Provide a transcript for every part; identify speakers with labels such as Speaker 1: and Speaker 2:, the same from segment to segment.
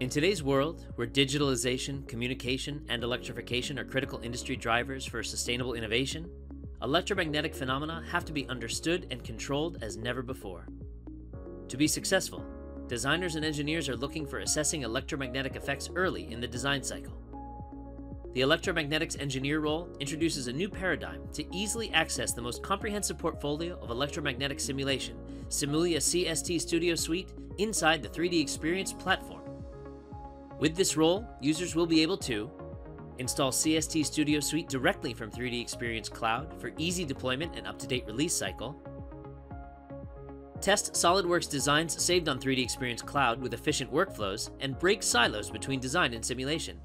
Speaker 1: In today's world, where digitalization, communication, and electrification are critical industry drivers for sustainable innovation, electromagnetic phenomena have to be understood and controlled as never before. To be successful, designers and engineers are looking for assessing electromagnetic effects early in the design cycle. The electromagnetics engineer role introduces a new paradigm to easily access the most comprehensive portfolio of electromagnetic simulation, Simulia CST Studio Suite, inside the 3DEXPERIENCE platform. With this role, users will be able to install CST Studio Suite directly from 3DEXPERIENCE Cloud for easy deployment and up-to-date release cycle, test SOLIDWORKS designs saved on 3DEXPERIENCE Cloud with efficient workflows, and break silos between design and simulation.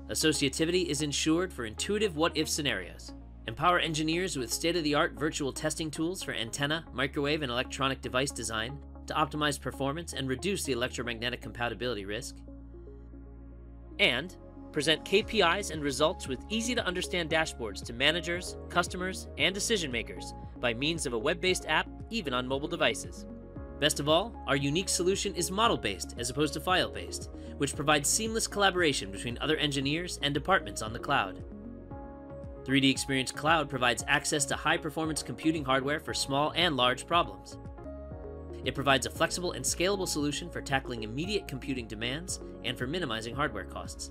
Speaker 1: Associativity is ensured for intuitive what-if scenarios. Empower engineers with state-of-the-art virtual testing tools for antenna, microwave, and electronic device design to optimize performance and reduce the electromagnetic compatibility risk. And present KPIs and results with easy-to-understand dashboards to managers, customers, and decision-makers by means of a web-based app, even on mobile devices. Best of all, our unique solution is model-based as opposed to file-based, which provides seamless collaboration between other engineers and departments on the cloud. 3DEXPERIENCE Cloud provides access to high-performance computing hardware for small and large problems. It provides a flexible and scalable solution for tackling immediate computing demands and for minimizing hardware costs.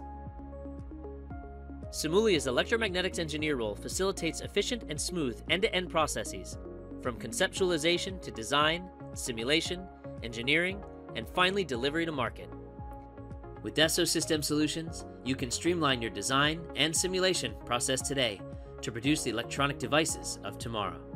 Speaker 1: Simulia's electromagnetics engineer role facilitates efficient and smooth end-to-end processes, from conceptualization to design, simulation, engineering, and finally delivery to market. With Dassault System Solutions, you can streamline your design and simulation process today to produce the electronic devices of tomorrow.